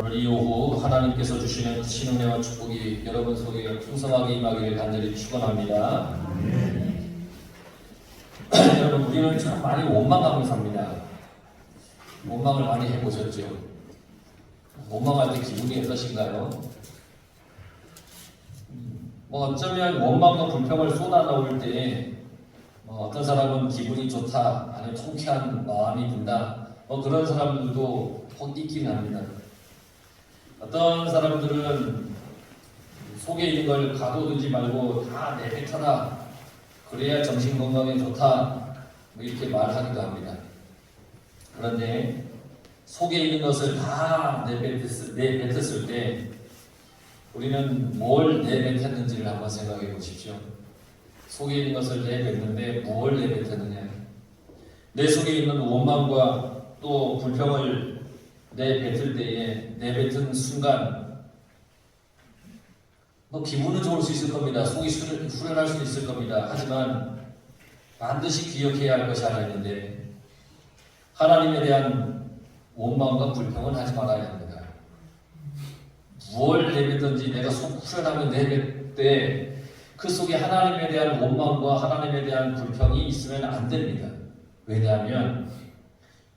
오늘 이 오후 하나님께서 주시는 신은혜와 축복이 여러분 속에 풍성하게 임하기를 간절히 축원합니다. 여러분, 우리는 참 많이 원망하고 삽니다. 원망을 많이 해보셨죠? 원망할 때 기분이 어떠신가요? 어쩌면 원망과 불평을 쏟아나올 때 어떤 사람은 기분이 좋다, 아니면 통쾌한 마음이 든다, 그런 사람들도 곧 있긴 합니다. 어떤 사람들은 속에 있는 걸 가둬두지 말고 다 내뱉어라, 그래야 정신건강에 좋다, 이렇게 말하기도 합니다. 그런데 속에 있는 것을 다 내뱉었을 때 우리는 뭘 내뱉었는지를 한번 생각해 보십시오. 속에 있는 것을 내뱉는데 뭘 내뱉었느냐. 내 속에 있는 원망과 또 불평을 내뱉을 때에 내뱉은 순간 기분은 좋을 수 있을 겁니다. 속이 후련할 수 있을 겁니다. 하지만 반드시 기억해야 할 것이 하나 있는데, 하나님에 대한 원망과 불평은 하지 말아야 합니다. 무엇을 내뱉든지 내가 속 후련하면 내뱉되 그 속에 하나님에 대한 원망과 하나님에 대한 불평이 있으면 안 됩니다. 왜냐하면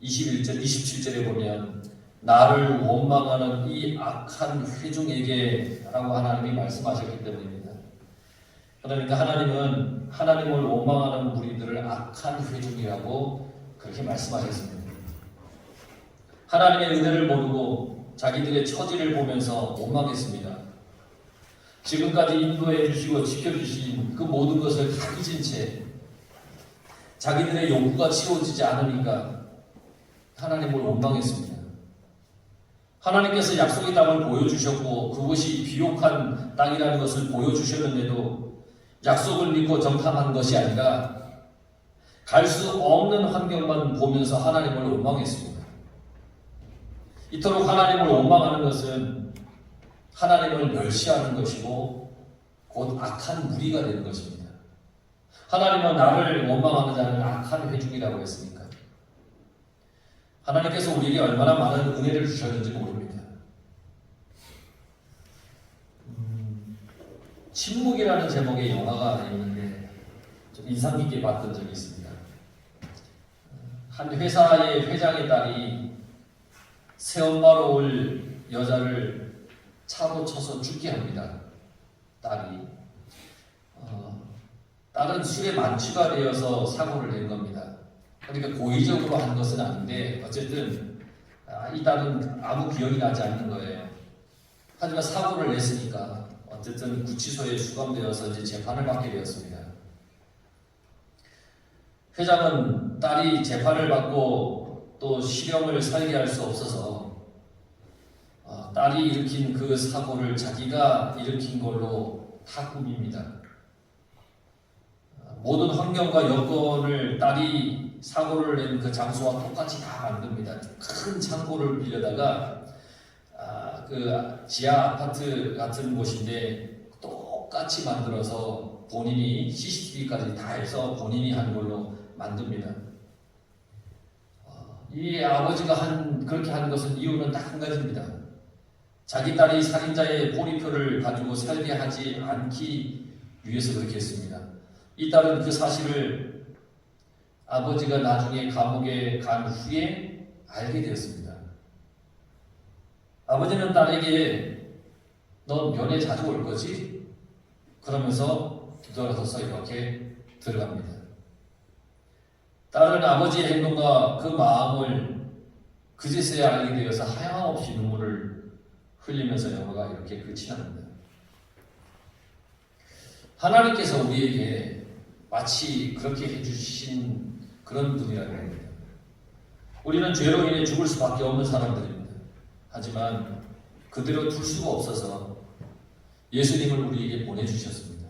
21절, 27절에 보면 나를 원망하는 이 악한 회중에게 라고 하나님이 말씀하셨기 때문입니다. 그러니까 하나님은 하나님을 원망하는 무리들을 악한 회중이라고 그렇게 말씀하셨습니다. 하나님의 은혜를 모르고 자기들의 처지를 보면서 원망했습니다. 지금까지 인도해 주시고 지켜주신 그 모든 것을 다 잊은 채 자기들의 욕구가 채워지지 않으니까 하나님을 원망했습니다. 하나님께서 약속의 땅을 보여주셨고 그것이 비옥한 땅이라는 것을 보여주셨는데도 약속을 믿고 정탐한 것이 아니라 갈 수 없는 환경만 보면서 하나님을 원망했습니다. 이토록 하나님을 원망하는 것은 하나님을 멸시하는 것이고 곧 악한 무리가 되는 것입니다. 하나님은 나를 원망하는 자는 악한 회중이라고 했으니까 하나님께서 우리에게 얼마나 많은 은혜를 주셨는지 모릅니다. 침묵이라는 제목의 영화가 있는데 좀 인상 깊게 봤던 적이 있습니다. 한 회사의 회장의 딸이 새엄마로 올 여자를 차로 쳐서 죽게 합니다. 딸이. 딸은 술에 만취가 되어서 사고를 낸 겁니다. 그러니까 고의적으로 한 것은 아닌데 어쨌든 이 딸은 아무 기억이 나지 않는 거예요. 하지만 사고를 냈으니까 어쨌든 구치소에 수감되어서 이제 재판을 받게 되었습니다. 회장은 딸이 재판을 받고 또 실형을 살게 할 수 없어서 딸이 일으킨 그 사고를 자기가 일으킨 걸로 다 꾸밉니다. 모든 환경과 여건을 딸이 사고를 낸 그 장소와 똑같이 다 만듭니다. 큰 창고를 빌려다가 그 지하 아파트 같은 곳인데 똑같이 만들어서 본인이 CCTV까지 다 해서 본인이 한 걸로 만듭니다. 이 아버지가 그렇게 한 것은 이유는 딱 한 가지입니다. 자기 딸이 살인자의 보리표를 가지고 살게 하지 않기 위해서 그렇게 했습니다. 이 딸은 그 사실을 아버지가 나중에 감옥에 간 후에 알게 되었습니다. 아버지는 딸에게 너 면회 자주 올 거지? 그러면서 뒤돌아서서 이렇게 들어갑니다. 딸은 아버지의 행동과 그 마음을 그제서야 알게 되어서 하염없이 눈물을 흘리면서 영화가 이렇게 끝이 납니다. 하나님께서 우리에게 마치 그렇게 해주신 그런 분이라는 겁니다. 우리는 죄로 인해 죽을 수밖에 없는 사람들입니다. 하지만 그대로 둘 수가 없어서 예수님을 우리에게 보내주셨습니다.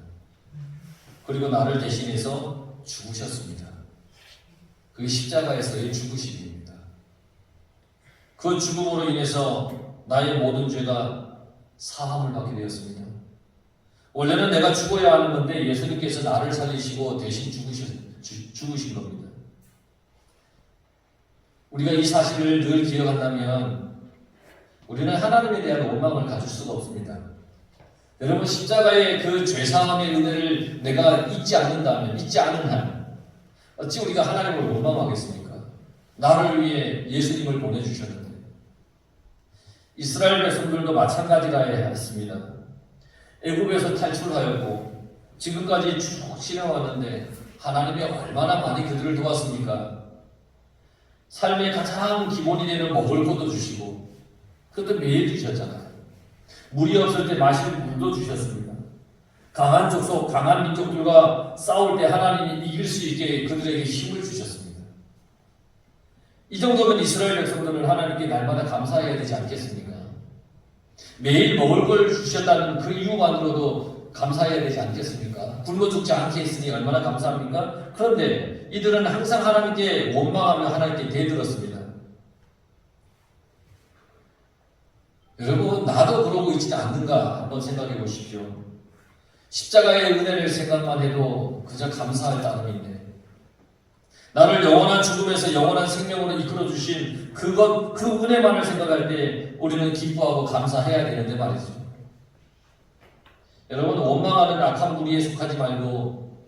그리고 나를 대신해서 죽으셨습니다. 그게 십자가에서의 죽으심입니다. 그 죽음으로 인해서 나의 모든 죄가 사함을 받게 되었습니다. 원래는 내가 죽어야 하는 건데 예수님께서 나를 살리시고 대신 죽으신 겁니다. 우리가 이 사실을 늘 기억한다면 우리는 하나님에 대한 원망을 가질 수가 없습니다. 여러분, 십자가의 그 죄사함의 은혜를 내가 잊지 않는다면, 잊지 않은 한 어찌 우리가 하나님을 원망하겠습니까? 나를 위해 예수님을 보내주셨는데. 이스라엘 백성들도 마찬가지라 해야 했습니다. 애굽에서 탈출하였고 지금까지 쭉 지내왔는데 하나님이 얼마나 많이 그들을 도왔습니까? 삶의 가장 기본이 되는 먹을 것도 주시고 그것도 매일 주셨잖아요. 물이 없을 때 마실 물도 주셨습니다. 강한 족속, 강한 민족들과 싸울 때 하나님이 이길 수 있게 그들에게 힘을 주셨습니다. 이 정도면 이스라엘 백성들은 하나님께 날마다 감사해야 되지 않겠습니까? 매일 먹을 걸 주셨다는 그 이유만으로도 감사해야 되지 않겠습니까? 굶어 죽지 않게 했으니 얼마나 감사합니까? 그런데 이들은 항상 하나님께 원망하며 하나님께 대들었습니다. 여러분, 나도 그러고 있지 않는가 한번 생각해 보십시오. 십자가의 은혜를 생각만 해도 그저 감사할 따름인데 나를 영원한 죽음에서 영원한 생명으로 이끌어 주신 그 은혜만을 생각할 때 우리는 기뻐하고 감사해야 되는데 말이죠. 여러분, 원망하는 악한 무리에 속하지 말고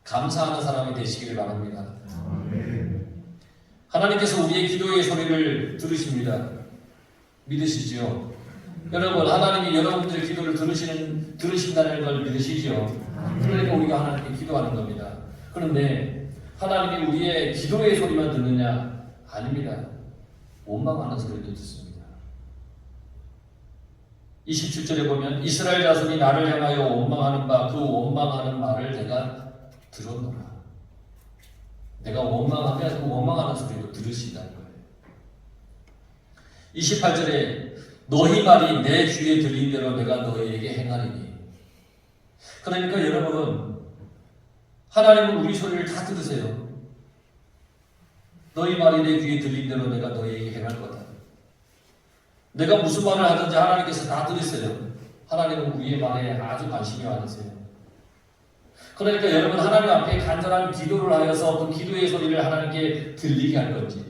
감사하는 사람이 되시기를 바랍니다. 하나님께서 우리의 기도의 소리를 들으십니다. 믿으시죠? 여러분, 하나님이 여러분들의 기도를 들으신다는 걸 믿으시죠? 그러니까 우리가 하나님께 기도하는 겁니다. 그런데 하나님이 우리의 기도의 소리만 듣느냐? 아닙니다. 원망하는 소리도 듣습니다. 27절에 보면 이스라엘 자손이 나를 향하여 원망하는 바 그 원망하는 말을 내가 들었노라. 내가 원망하면 그 원망하는 소리도 들으신다는 거예요. 28절에 너희 말이 내 귀에 들린 대로 내가 너희에게 행하리니. 그러니까 여러분, 하나님은 우리 소리를 다 들으세요. 너희 말이 내 귀에 들린 대로 내가 너희에게 행할 거다. 내가 무슨 말을 하든지 하나님께서 다 들으세요. 하나님은 우리의 말에 아주 관심이 많으세요. 그러니까 여러분, 하나님 앞에 간절한 기도를 하여서 그 기도의 소리를 하나님께 들리게 할 건지,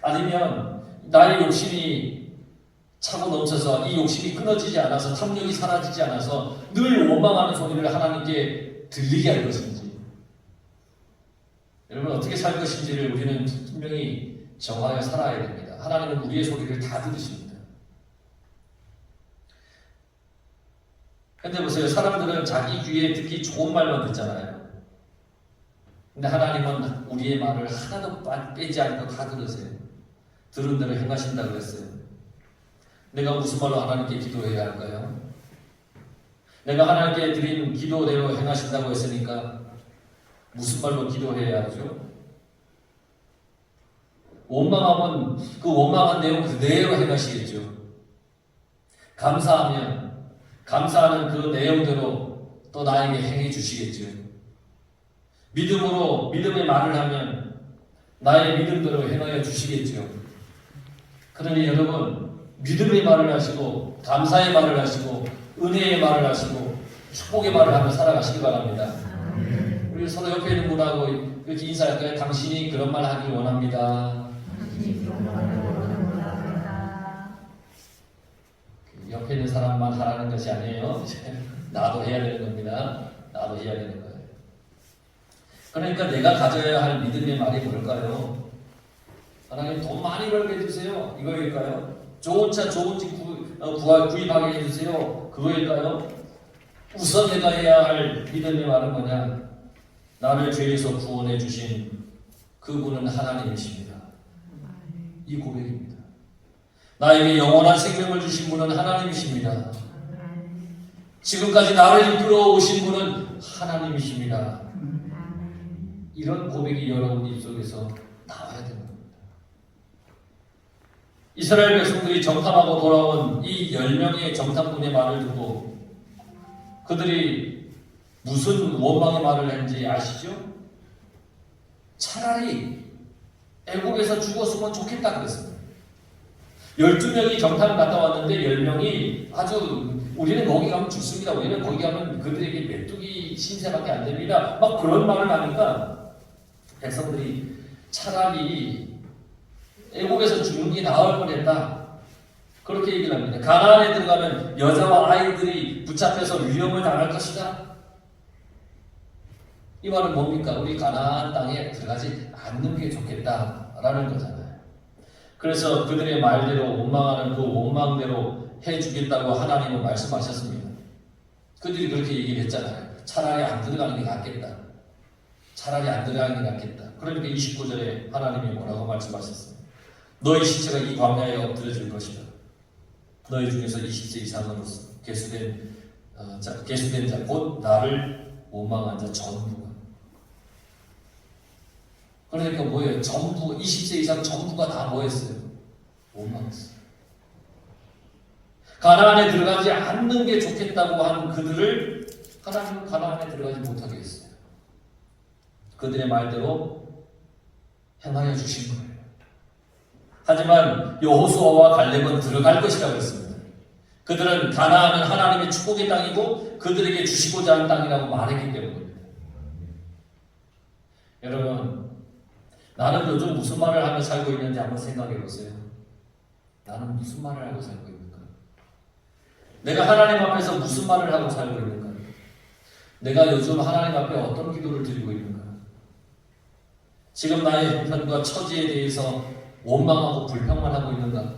아니면 나의 욕심이 차고 넘쳐서 이 욕심이 끊어지지 않아서 탐욕이 사라지지 않아서 늘 원망하는 소리를 하나님께 들리게 할 것인지, 여러분 어떻게 살 것인지를 우리는 분명히 정하여 살아야 됩니다. 하나님은 우리의 소리를 다 들으십니다. 근데 보세요. 사람들은 자기 귀에 듣기 좋은 말만 듣잖아요. 근데 하나님은 우리의 말을 하나도 빼지 않고 다 들으세요. 들은 대로 행하신다고 그랬어요. 내가 무슨 말로 하나님께 기도해야 할까요? 내가 하나님께 드린 기도대로 행하신다고 했으니까 무슨 말로 기도해야 하죠? 원망하면 그 원망한 내용 그대로 행하시겠죠. 감사하면 감사하는 그 내용대로 또 나에게 행해 주시겠죠. 믿음의 말을 하면 나의 믿음대로 행하여 주시겠죠. 그러니 여러분, 믿음의 말을 하시고 감사의 말을 하시고 은혜의 말을 하시고 축복의 말을 하며 살아가시기 바랍니다. 우리 서로 옆에 있는 분하고 이렇게 인사할까요? 당신이 그런 말 하길 원합니다. 옆에 있는 사람만 하라는 것이 아니에요. 나도 해야 되는 겁니다. 나도 해야 되는 거예요. 그러니까 내가 가져야 할 믿음의 말이 뭘까요? 하나님 돈 많이 벌게 해주세요. 이거일까요? 좋은 차, 좋은 집 구입하게 해주세요. 그거일까요? 우선 내가 해야 할 믿음의 말은 뭐냐? 나를 죄에서 구원해 주신 그분은 하나님이십니다. 이 고백입니다. 나에게 영원한 생명을 주신 분은 하나님이십니다. 지금까지 나를 이끌어 오신 분은 하나님이십니다. 이런 고백이 여러분 입속에서 나와야 되는 겁니다. 이스라엘 백성들이 정탐하고 돌아온 이 10명의 정탐꾼의 말을 듣고 그들이 무슨 원망의 말을 했는지 아시죠? 차라리 애국에서 죽었으면 좋겠다 그랬습니다. 12명이 정탐을 갔다 왔는데 10명이 아주 우리는 거기 가면 죽습니다. 우리는 거기 가면 그들에게 메뚜기 신세밖에 안 됩니다. 막 그런 말을 하니까 백성들이 차라리 애국에서 죽는 게 나을 뻔했다. 그렇게 얘기를 합니다. 가나안에 들어가면 여자와 아이들이 붙잡혀서 위험을 당할 것이다. 이 말은 뭡니까? 우리 가나안 땅에 들어가지 않는 게 좋겠다라는 거잖아요. 그래서 그들의 말대로 원망하는 그 원망대로 해주겠다고 하나님은 말씀하셨습니다. 그들이 그렇게 얘기를 했잖아요. 차라리 안 들어가는 게 낫겠다. 차라리 안 들어가는 게 낫겠다. 그러니까 29절에 하나님이 뭐라고 말씀하셨습니다. 너희 시체가 이 광야에 엎드려질 것이다. 너희 중에서 20세 이상으로 계수된 자, 곧 나를 원망한 자 전부가. 그러니까 뭐예요? 전부 20세 이상 전부가 다 뭐했어요? 원망했어요. 가나안에 들어가지 않는 게 좋겠다고 한 그들을 하나님은 가나안에 들어가지 못하게 했어요. 그들의 말대로 행하여 주신 거예요. 하지만 여호수아와 갈렙은 들어갈 것이라고 했습니다. 그들은 가나안은 하나님의 축복의 땅이고 그들에게 주시고자 하는 땅이라고 말했기 때문입니다. 여러분, 나는 요즘 무슨 말을 하며 살고 있는지 한번 생각해 보세요. 나는 무슨 말을 하고 살고 있는가? 내가 하나님 앞에서 무슨 말을 하고 살고 있는가? 내가 요즘 하나님 앞에 어떤 기도를 드리고 있는가? 지금 나의 형편과 처지에 대해서 원망하고 불평만 하고 있는가?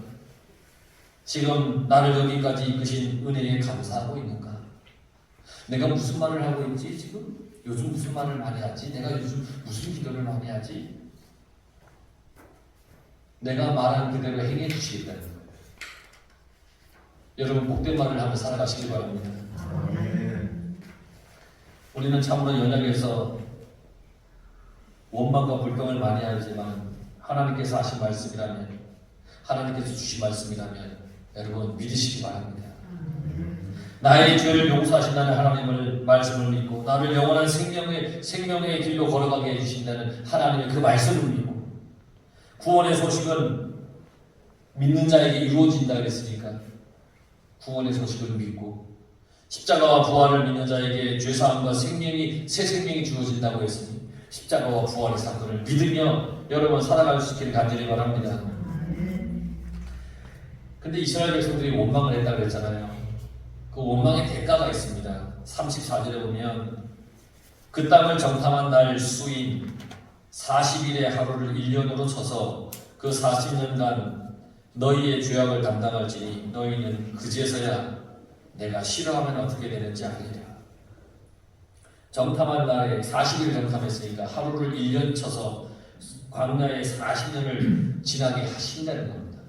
지금 나를 여기까지 이끄신 은혜에 감사하고 있는가? 내가 무슨 말을 하고 있지? 지금 요즘 무슨 말을 많이 하지? 내가 요즘 무슨 기도를 많이 하지? 내가 말한 그대로 행해 주시겠다는 거예요. 여러분 복된 말을 하며 살아가시기 바랍니다. 우리는 참으로 연약해서 원망과 불평을 많이 하지만 하나님께서 하신 말씀이라면, 하나님께서 주신 말씀이라면 여러분 믿으시기 바랍니다. 나의 죄를 용서하신다는 하나님을 말씀을 믿고 나를 영원한 생명의 길로 걸어가게 해주신다는 하나님의 그 말씀을 믿고 구원의 소식은 믿는 자에게 이루어진다 그랬으니까 구원의 소식을 믿고 십자가와 부활을 믿는 자에게 죄사함과 새 생명이 주어진다고 했으니 십자가와 부활의 사건을 믿으며 여러분 살아갈 수 있기를 간절히 바랍니다. 근데 이스라엘 백성들이 원망을 했다고 했잖아요. 그 원망의 대가가 있습니다. 34절에 보면 그 땅을 정탐한 날 수인 40일의 하루를 1년으로 쳐서 그 40년간 너희의 죄악을 담당할지니 너희는 그제서야 내가 싫어하면 어떻게 되는지 알리라. 정탐한 날에 40일 정탐했으니까 하루를 1년 쳐서 광야에 40년을 지나게 하신다는 겁니다.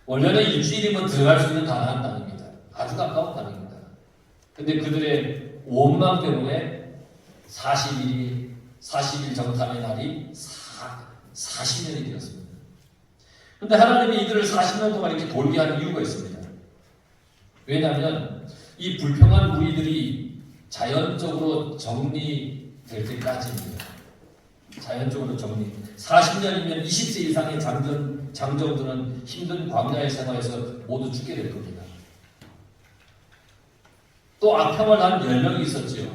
원래는 일주일이면 들어갈 수 있는 가나안 땅입니다. 아주 가까운 땅입니다. 근데 그들의 원망 때문에 40일 정탐의 날이 40년이 되었습니다. 근데 하나님이 이들을 40년 동안 이렇게 돌게 한 이유가 있습니다. 왜냐하면 이 불평한 무리들이 자연적으로 정리될 때까지입니다. 자연적으로 정리. 40년이면 20세 이상의 장정들은 힘든 광야의 생활에서 모두 죽게 될 겁니다. 또 악평을 한 10명이 있었지요.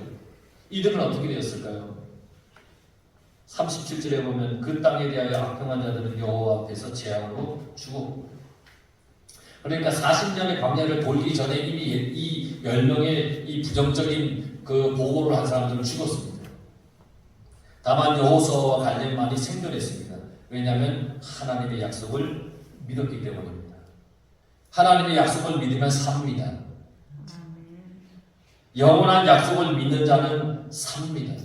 이들은 어떻게 되었을까요? 37절에 보면 그 땅에 대하여 악평한 자들은 여호와 앞에서 재앙으로 죽었고, 그러니까 40년의 광야를 돌기 전에 이미 이 10명의 이 부정적인 그 보고를 한 사람들은 죽었습니다. 다만 여호수아와 갈렙만이 생존했습니다. 왜냐하면 하나님의 약속을 믿었기 때문입니다. 하나님의 약속을 믿으면 삽니다. 영원한 약속을 믿는 자는 삽니다.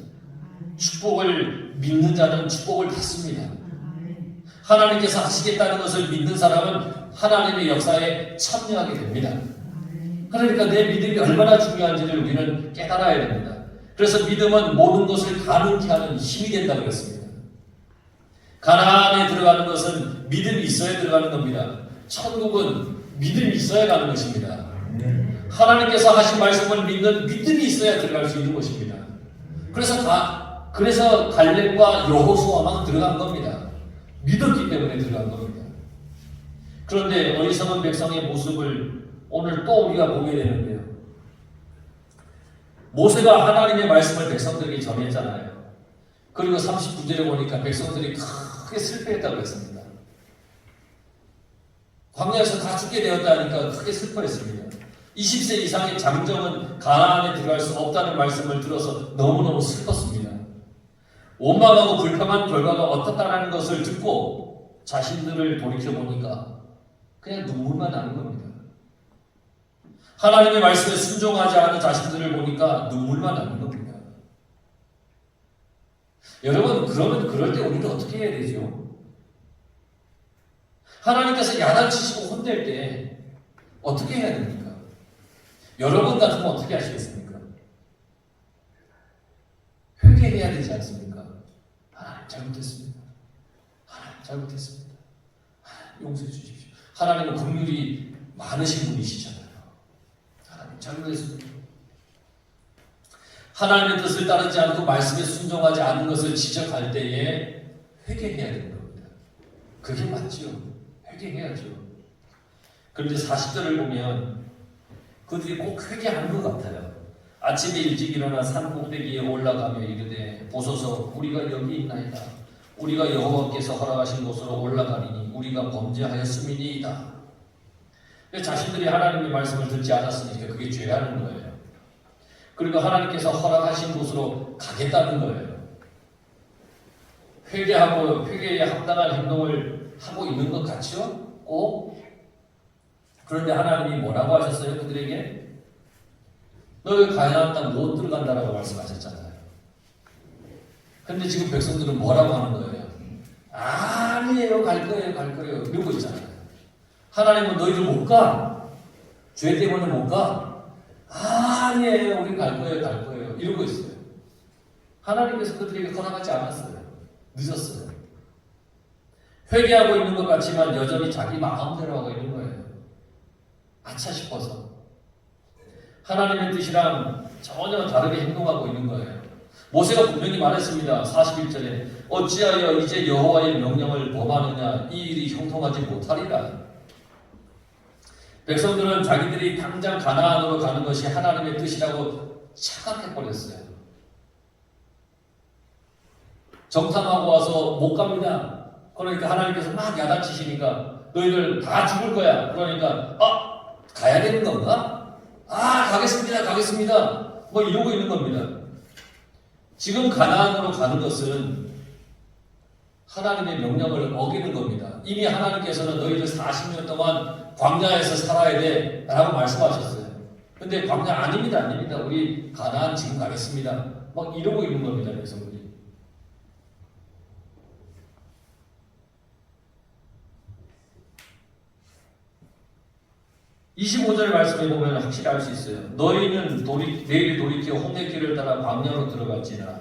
축복을 믿는 자는 축복을 받습니다. 하나님께서 하시겠다는 것을 믿는 사람은 하나님의 역사에 참여하게 됩니다. 그러니까 내 믿음이 얼마나 중요한지를 우리는 깨달아야 됩니다. 그래서 믿음은 모든 것을 가능케 하는 힘이 된다고 했습니다. 가나안에 들어가는 것은 믿음이 있어야 들어가는 겁니다. 천국은 믿음이 있어야 가는 것입니다. 하나님께서 하신 말씀을 믿는 믿음이 있어야 들어갈 수 있는 것입니다. 그래서 갈렙과 여호수아만 들어간 겁니다. 믿었기 때문에 들어간 겁니다. 그런데 어리석은 백성의 모습을 오늘 또 우리가 보게 되는데요. 모세가 하나님의 말씀을 백성들에게 전했잖아요. 그리고 39절에 보니까 백성들이 크게 실패했다고 했습니다. 광야에서 다 죽게 되었다니까 크게 슬퍼했습니다. 20세 이상의 장정은 가나안에 들어갈 수 없다는 말씀을 들어서 너무너무 슬펐습니다. 원망하고 불평한 결과가 어떻다라는 것을 듣고 자신들을 돌이켜보니까 그냥 눈물만 나는 겁니다. 하나님의 말씀에 순종하지 않은 자신들을 보니까 눈물만 나는 겁니다. 여러분, 그러면 그럴 때 우리는 어떻게 해야 되죠? 하나님께서 야단치시고 혼낼 때 어떻게 해야 됩니까? 여러분 같으면 어떻게 하시겠습니까? 회개해야 되지 않습니까? 하나님 잘못했습니다. 하나님 잘못했습니다. 하나님 용서해 주십시오. 하나님은 긍휼이 많으신 분이시잖아요. 하나님 잘못했습니다. 하나님의 뜻을 따르지 않고 말씀에 순종하지 않는 것을 지적할 때에 회개해야 되는 겁니다. 그게 맞죠. 회개해야죠. 그런데 40절을 보면 그들이 꼭 회개하는 것 같아요. 아침에 일찍 일어나 산 꼭대기에 올라가며 이르되 보소서 우리가 여기 있나이다. 우리가 여호와께서 허락하신 곳으로 올라가리니 우리가 범죄하였음이니이다. 자신들이 하나님의 말씀을 듣지 않았으니까 그게 죄라는 거예요. 그리고 하나님께서 허락하신 곳으로 가겠다는 거예요. 회개하고 회개에 합당한 행동을 하고 있는 것 같죠? 꼭. 그런데 하나님이 뭐라고 하셨어요? 그들에게 너희 가나안 땅 못 들어간다라고 말씀하셨잖아요. 근데 지금 백성들은 뭐라고 하는 거예요? 아니에요, 갈 거예요, 갈 거예요. 이러고 있잖아요. 하나님은 너희들 못 가. 죄 때문에 못 가. 아니에요, 우리 갈 거예요, 갈 거예요. 이러고 있어요. 하나님께서 그들에게 허락하지 않았어요. 늦었어요. 회개하고 있는 것 같지만 여전히 자기 마음대로 하고 있는 거예요. 아차 싶어서. 하나님의 뜻이랑 전혀 다르게 행동하고 있는 거예요. 모세가 분명히 말했습니다. 41절에 어찌하여 이제 여호와의 명령을 범하느냐 이 일이 형통하지 못하리라. 백성들은 자기들이 당장 가나안으로 가는 것이 하나님의 뜻이라고 착각해버렸어요. 정탐하고 와서 못 갑니다. 그러니까 하나님께서 막 야단치시니까 너희들 다 죽을 거야. 그러니까 가야 되는 건가? 가겠습니다. 가겠습니다. 뭐 이러고 있는 겁니다. 지금 가나안으로 가는 것은 하나님의 명령을 어기는 겁니다. 이미 하나님께서는 너희들 40년 동안 광야에서 살아야 돼 라고 말씀하셨어요. 근데 광야 아닙니다. 우리 가나안 지금 가겠습니다. 막 이러고 있는 겁니다. 백성들이. (25절) 말씀에 보면 확실히 알 수 있어요. 너희는 내일 돌이켜 홍해길을 따라 광야로 들어갔지나.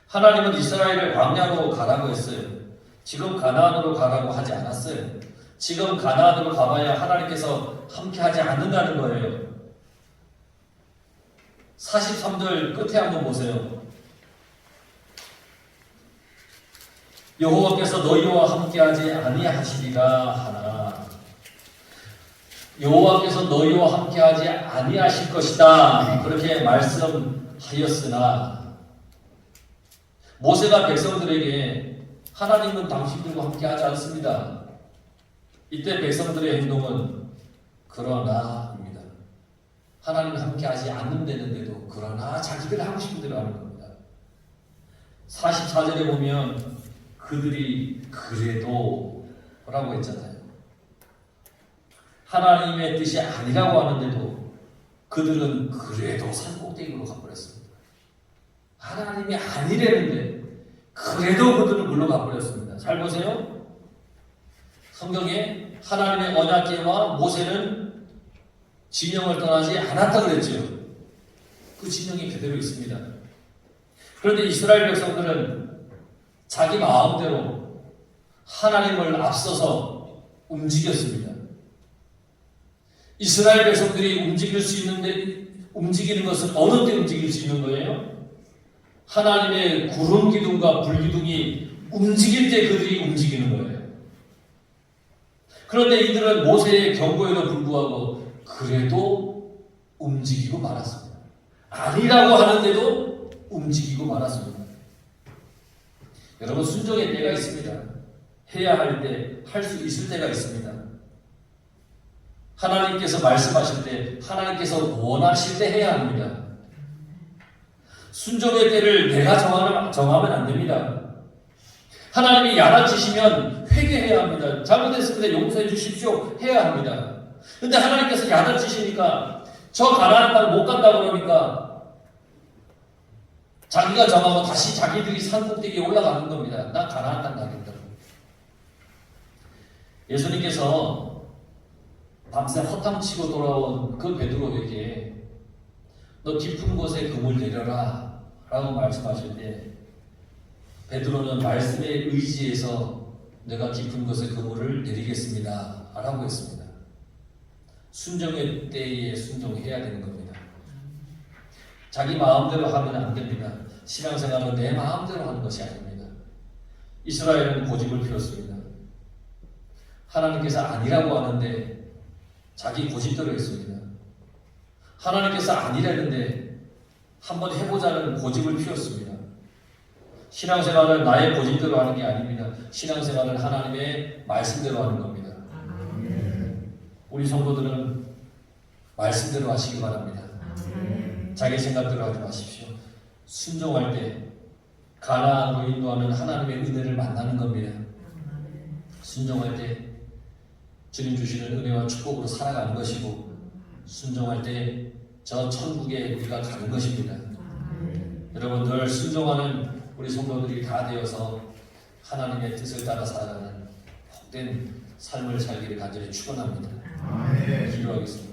하나님은 이스라엘을 광야로 가라고 했어요. 지금 가나안으로 가라고 하지 않았어요. 지금 가나안으로 가봐야 하나님께서 함께하지 않는다는 거예요. 43절 끝에 한번 보세요. 여호와께서 너희와 함께하지 아니하시리라 하나. 여호와께서 너희와 함께하지 아니하실 것이다. 그렇게 말씀하였으나 모세가 백성들에게 하나님은 당신들과 함께하지 않습니다. 이때 백성들의 행동은 그러나입니다. 하나님은 함께하지 않는다는데도 그러나 자기들 하고 싶은 대로 하는 겁니다. 44절에 보면 그들이 그래도 라고 했잖아요. 하나님의 뜻이 아니라고 하는데도 그들은 그래도 산꼭대기로 가버렸습니다. 하나님이 아니라는데 그래도 그들은 물러가 버렸습니다. 잘 보세요. 성경에 하나님의 언약궤와 모세는 진영을 떠나지 않았다 그랬죠. 그 진영이 그대로 있습니다. 그런데 이스라엘 백성들은 자기 마음대로 하나님을 앞서서 움직였습니다. 이스라엘 백성들이 움직이는 것은 어느 때 움직일 수 있는 거예요? 하나님의 구름 기둥과 불 기둥이 움직일 때 그들이 움직이는 거예요. 그런데 이들은 모세의 경고에도 불구하고 그래도 움직이고 말았습니다. 아니라고 하는데도 움직이고 말았습니다. 여러분, 순종의 때가 있습니다. 해야 할 때 할 수 있을 때가 있습니다. 하나님께서 말씀하실 때, 하나님께서 원하실 때 해야 합니다. 순종의 때를 내가 정하면 안 됩니다. 하나님이 야단치시면 회개해야 합니다. 잘못했습니다. 용서해 주십시오. 해야 합니다. 근데 하나님께서 야단치시니까 저 가나안 땅 못 간다 그러니까 자기가 정하고 다시 자기들이 산 꼭대기에 올라가는 겁니다. 나 가나안 땅 가겠다고. 예수님께서 밤새 허탕치고 돌아온 그 베드로에게 너 깊은 곳에 그물 내려라 라고 말씀하실 때 베드로는 말씀에 의지해서 내가 깊은 곳에 그물을 내리겠습니다 라고 했습니다. 순종의 때에 순종해야 되는 겁니다. 자기 마음대로 하면 안 됩니다. 신앙생활은 내 마음대로 하는 것이 아닙니다. 이스라엘은 고집을 피웠습니다. 하나님께서 아니라고 하는데 자기 고집대로 했습니다. 하나님께서 아니라는데 한번 해보자는 고집을 피웠습니다. 신앙생활은 나의 고집대로 하는 게 아닙니다. 신앙생활은 하나님의 말씀대로 하는 겁니다. 우리 성도들은 말씀대로 하시기 바랍니다. 자기 생각대로 하지 마십시오. 순종할 때 가나안으로 인도하는 하나님의 은혜를 만나는 겁니다. 순종할 때 주님 주시는 은혜와 축복으로 살아가는 것이고 순종할 때 저 천국에 우리가 가는 것입니다. 여러분 늘 순종하는 우리 성도들이 다 되어서 하나님의 뜻을 따라 살아가는 복된 삶을 살기를 간절히 축원합니다. 기도하겠습니다.